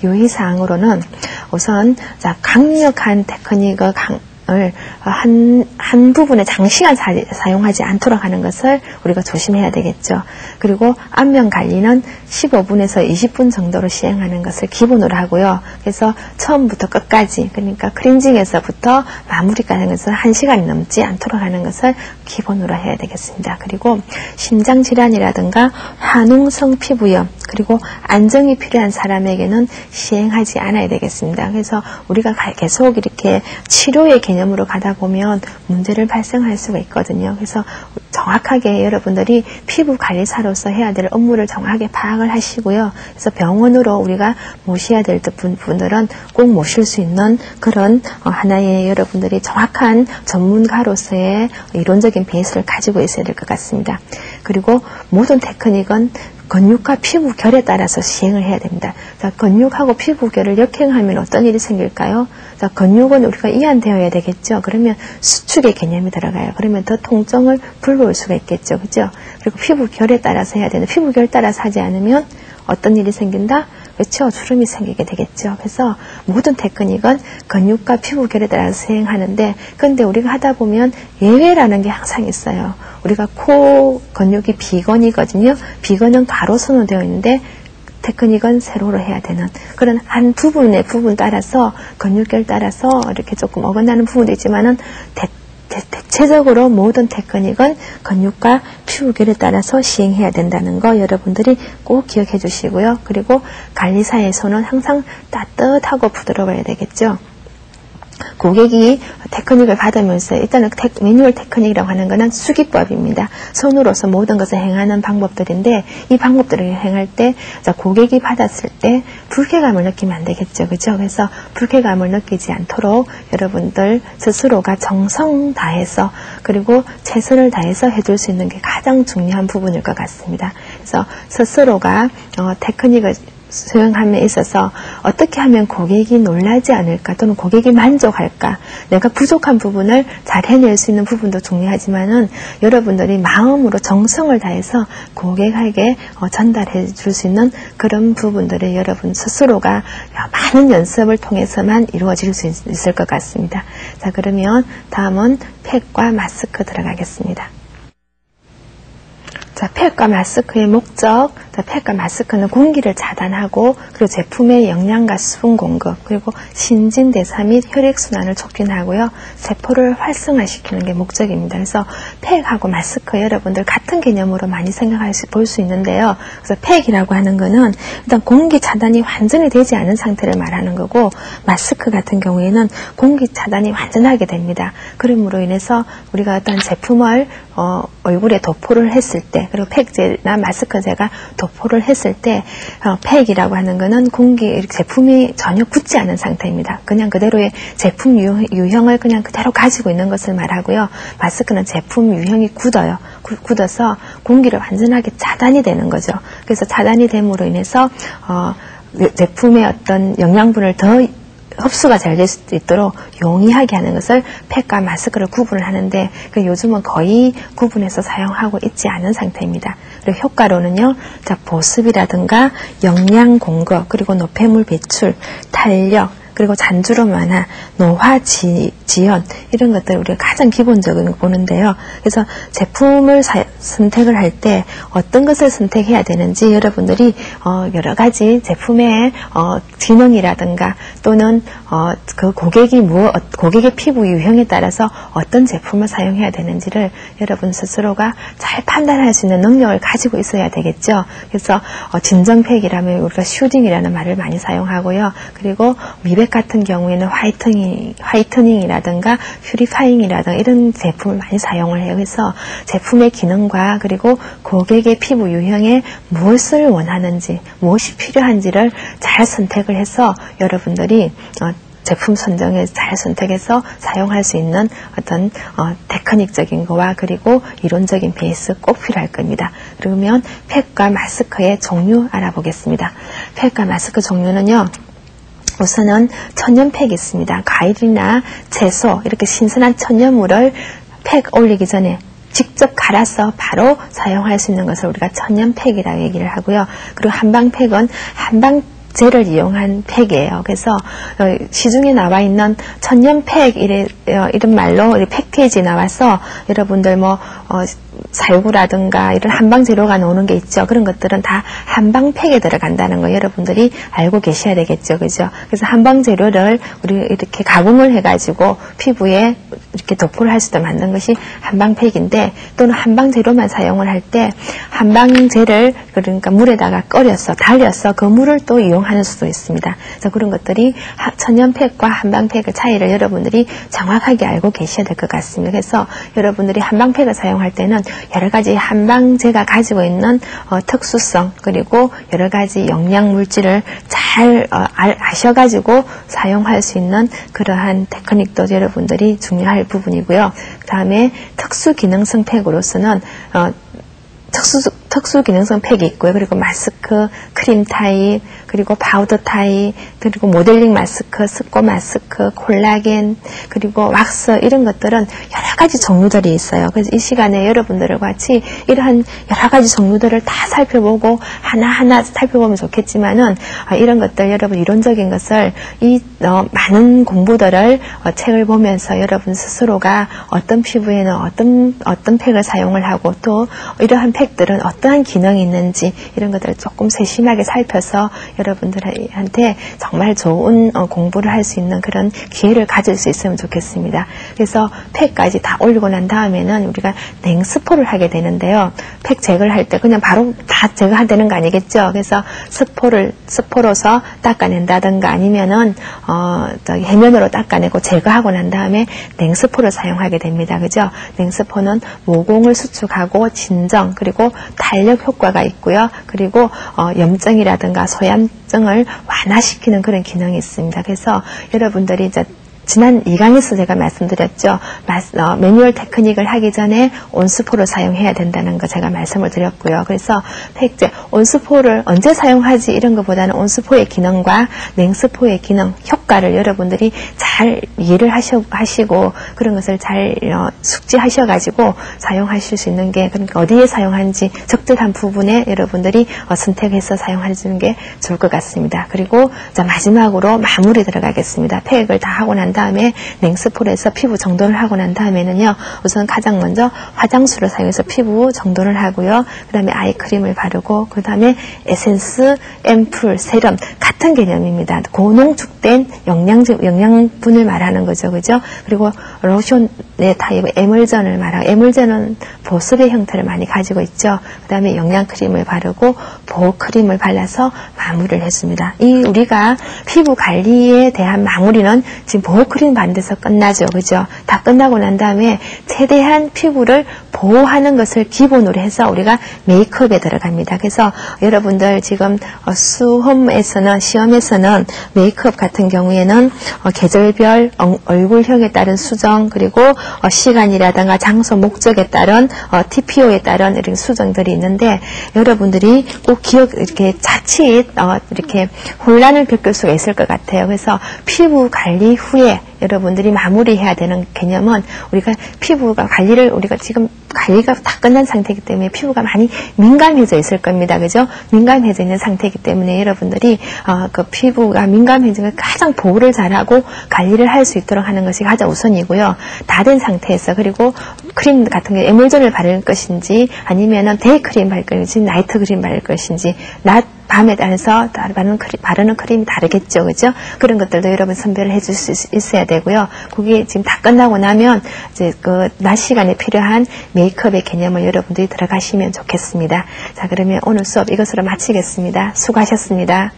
유의사항으로는 우선 자, 강력한 테크닉을 한 부분에 장시간 사용하지 않도록 하는 것을 우리가 조심해야 되겠죠. 그리고 안면 관리는 15분에서 20분 정도로 시행하는 것을 기본으로 하고요. 그래서 처음부터 끝까지, 그러니까 클렌징에서부터 마무리까지 하는 것을 1시간이 넘지 않도록 하는 것을 기본으로 해야 되겠습니다. 그리고 심장질환이라든가 화농성 피부염, 그리고 안정이 필요한 사람에게는 시행하지 않아야 되겠습니다. 그래서 우리가 계속 이렇게 치료의 개념으로 가다 보면 문제를 발생할 수가 있거든요. 그래서 정확하게 여러분들이 피부 관리사로서 해야 될 업무를 정확하게 파악을 하시고요. 그래서 병원으로 우리가 모셔야 될 분들은 꼭 모실 수 있는 그런 하나의 여러분들이 정확한 전문가로서의 이론적인 베이스를 가지고 있어야 될 것 같습니다. 그리고 모든 테크닉은 근육과 피부결에 따라서 시행을 해야 됩니다. 자, 근육하고 피부결을 역행하면 어떤 일이 생길까요? 자, 근육은 우리가 이완되어야 되겠죠. 그러면 수축의 개념이 들어가요. 그러면 더 통증을 불러올 수가 있겠죠. 그죠? 그리고 피부결에 따라서 해야 되는데 피부결 따라서 하지 않으면 어떤 일이 생긴다? 그렇죠? 주름이 생기게 되겠죠. 그래서 모든 테크닉은 근육과 피부결에 따라서 시행하는데, 근데 우리가 하다 보면 예외라는 게 항상 있어요. 우리가 코 근육이 비건이거든요. 비건은 가로선으로 되어 있는데 테크닉은 세로로 해야 되는 그런 한 부분 따라서 근육결 따라서 이렇게 조금 어긋나는 부분도 있지만은 대체적으로 모든 테크닉은 근육과 피부결에 따라서 시행해야 된다는 거 여러분들이 꼭 기억해 주시고요. 그리고 관리사에서는 항상 따뜻하고 부드러워야 되겠죠. 고객이 테크닉을 받으면서 일단은 매뉴얼 테크닉이라고 하는 것은 수기법입니다. 손으로서 모든 것을 행하는 방법들인데 이 방법들을 행할 때 고객이 받았을 때 불쾌감을 느끼면 안 되겠죠. 그죠? 그래서 불쾌감을 느끼지 않도록 여러분들 스스로가 정성 다해서 그리고 최선을 다해서 해줄 수 있는 게 가장 중요한 부분일 것 같습니다. 그래서 스스로가 테크닉을 수행함에 있어서 어떻게 하면 고객이 놀라지 않을까 또는 고객이 만족할까, 내가 부족한 부분을 잘 해낼 수 있는 부분도 중요하지만은 여러분들이 마음으로 정성을 다해서 고객에게 전달해 줄 수 있는 그런 부분들을 여러분 스스로가 많은 연습을 통해서만 이루어질 수 있을 것 같습니다. 자, 그러면 다음은 팩과 마스크 들어가겠습니다. 자, 팩과 마스크의 목적. 자, 팩과 마스크는 공기를 차단하고 그리고 제품의 영양과 수분 공급, 그리고 신진대사 및 혈액순환을 촉진하고요. 세포를 활성화시키는 게 목적입니다. 그래서 팩하고 마스크 여러분들 같은 개념으로 많이 볼 수 있는데요. 그래서 팩이라고 하는 거는 일단 공기 차단이 완전히 되지 않은 상태를 말하는 거고, 마스크 같은 경우에는 공기 차단이 완전하게 됩니다. 그러므로 인해서 우리가 어떤 제품을 얼굴에 도포를 했을 때, 그리고 팩제나 마스크제가 도포를 했을 때 팩이라고 하는 거는 제품이 전혀 굳지 않은 상태입니다. 그냥 그대로의 제품 유형을 그냥 그대로 가지고 있는 것을 말하고요. 마스크는 제품 유형이 굳어요. 굳어서 공기를 완전하게 차단이 되는 거죠. 그래서 차단이 됨으로 인해서 제품의 어떤 영양분을 더 흡수가 잘 될 수 있도록 용이하게 하는 것을 팩과 마스크를 구분을 하는데, 요즘은 거의 구분해서 사용하고 있지 않은 상태입니다. 그리고 효과로는요, 자, 보습이라든가 영양 공급, 그리고 노폐물 배출, 탄력, 그리고 잔주름 완화, 노화 지연, 이런 것들 우리가 가장 기본적인 거 보는데요. 그래서 제품을 선택을 할 때 어떤 것을 선택해야 되는지 여러분들이 여러 가지 제품의 기능이라든가 또는 그 고객의 피부 유형에 따라서 어떤 제품을 사용해야 되는지를 여러분 스스로가 잘 판단할 수 있는 능력을 가지고 있어야 되겠죠. 그래서 진정팩이라면 우리가 슈딩이라는 말을 많이 사용하고요. 그리고 미백 같은 경우에는 화이트닝이라든가 퓨리파잉이라든가 이런 제품을 많이 사용을 해요. 그래서 제품의 기능과 그리고 고객의 피부 유형에 무엇을 원하는지, 무엇이 필요한지를 잘 선택을 해서 여러분들이 제품 선정에 잘 선택해서 사용할 수 있는 어떤 테크닉적인 거와 그리고 이론적인 베이스 꼭 필요할 겁니다. 그러면 팩과 마스크의 종류 알아보겠습니다. 팩과 마스크 종류는요, 우선은 천연팩이 있습니다. 과일이나 채소, 이렇게 신선한 천연물을 팩 올리기 전에 직접 갈아서 바로 사용할 수 있는 것을 우리가 천연팩이라고 얘기를 하고요. 그리고 한방팩은 한방 팩젤을 이용한 팩이에요. 그래서 시중에 나와 있는 천연팩 이런 말로 패키지 나와서 여러분들 뭐 살구라든가 이런 한방 재료가 나오는 게 있죠. 그런 것들은 다 한방팩에 들어간다는 거 여러분들이 알고 계셔야 되겠죠. 그죠? 그래서 한방 재료를 우리 이렇게 가공을 해가지고 피부에 이렇게 도포를 할 수도 만든 것이 한방팩인데, 또는 한방 재료만 사용을 할 때 한방제를 그러니까 물에다가 끓여서 달여서 그 물을 또 이용하는 수도 있습니다. 그래서 그런 것들이 천연팩과 한방팩의 차이를 여러분들이 정확하게 알고 계셔야 될 것 같습니다. 그래서 여러분들이 한방팩을 사용할 때는 여러 가지 한방제가 가지고 있는 특수성, 그리고 여러 가지 영양 물질을 잘 아셔가지고 사용할 수 있는 그러한 테크닉도 여러분들이 중요할 부분이고요. 그 다음에 특수 기능성 팩으로서는 특수 기능성 팩이 있고요. 그리고 마스크, 크림 타입, 그리고 파우더 타입, 그리고 모델링 마스크, 스코 마스크, 콜라겐, 그리고 왁스, 이런 것들은 여러 가지 종류들이 있어요. 그래서 이 시간에 여러분들과 같이 이러한 여러 가지 종류들을 다 살펴보고 하나하나 살펴보면 좋겠지만은, 이런 것들 여러분 이론적인 것을 많은 공부들을 책을 보면서 여러분 스스로가 어떤 피부에는 어떤 팩을 사용을 하고, 또 이러한 팩들은 어떠한 기능이 있는지 이런 것들을 조금 세심하게 살펴서 여러분들한테 정말 좋은 공부를 할 수 있는 그런 기회를 가질 수 있으면 좋겠습니다. 그래서 팩까지 다 올리고 난 다음에는 우리가 냉스포를 하게 되는데요. 팩 제거를 할 때 그냥 바로 다 제거하는 거 아니겠죠. 그래서 스포로서 닦아낸다든가 아니면은 해면으로 닦아내고 제거하고 난 다음에 냉스포를 사용하게 됩니다. 그죠? 냉스포는 모공을 수축하고 진정, 그리고 탄력 효과가 있고요. 그리고 염증이라든가 소염증을 완화시키는 그런 기능이 있습니다. 그래서 여러분들이 이제 지난 2강에서 제가 말씀드렸죠. 매뉴얼 테크닉을 하기 전에 온스포를 사용해야 된다는 거 제가 말씀을 드렸고요. 그래서 팩제, 온스포를 언제 사용하지 이런 것보다는 온스포의 기능과 냉스포의 기능, 효과를 여러분들이 잘 이해를 하시고 그런 것을 잘 숙지하셔가지고 사용하실 수 있는 게, 그러니까 어디에 사용하는지 적절한 부분에 여러분들이 선택해서 사용하시는 게 좋을 것 같습니다. 그리고 자, 마지막으로 마무리 들어가겠습니다. 팩을 다 하고 난 다음에 냉스포를 해서 피부 정돈을 하고 난 다음에는요, 우선 가장 먼저 화장수를 사용해서 피부 정돈을 하고요. 그 다음에 아이크림을 바르고, 그 다음에 에센스, 앰플, 세럼 같은 개념입니다. 고농축된 영양분을 말하는 거죠. 그죠? 그리고 로션의 타입 에물전을 말하고, 에물전은 보습의 형태를 많이 가지고 있죠. 그 다음에 영양크림을 바르고 보호크림을 발라서 마무리를 했습니다. 우리가 피부 관리에 대한 마무리는 지금 보호크림 바른 데서 끝나죠. 그죠? 다 끝나고 난 다음에 최대한 피부를 보호하는 것을 기본으로 해서 우리가 메이크업에 들어갑니다. 그래서 여러분들 지금 시험에서는 메이크업 같은 경우에는 계절별 얼굴형에 따른 수정, 그리고 시간이라든가 장소, 목적에 따른 TPO에 따른 이런 수정들이 있는데, 여러분들이 꼭 이렇게 자칫 이렇게 혼란을 겪을 수가 있을 것 같아요. 그래서 피부 관리 후에 여러분들이 마무리해야 되는 개념은, 우리가 우리가 지금 관리가 다 끝난 상태이기 때문에 피부가 많이 민감해져 있을 겁니다. 그죠? 민감해져 있는 상태이기 때문에 여러분들이 그 피부가 민감해진 걸 가장 보호를 잘하고 관리를 할 수 있도록 하는 것이 가장 우선이고요. 다 된 상태에서, 그리고 크림 같은 게 에물전을 바를 것인지 아니면은 데이크림 바를 것인지 나이트 크림 바를 것인지, 밤에 따라서 바르는 크림이 다르겠죠. 그죠? 그런 것들도 여러분 선별을 해줄 수 있어야 되고요. 그게 지금 다 끝나고 나면 이제 낮 시간에 필요한 메이크업의 개념을 여러분들이 들어가시면 좋겠습니다. 자, 그러면 오늘 수업 이것으로 마치겠습니다. 수고하셨습니다.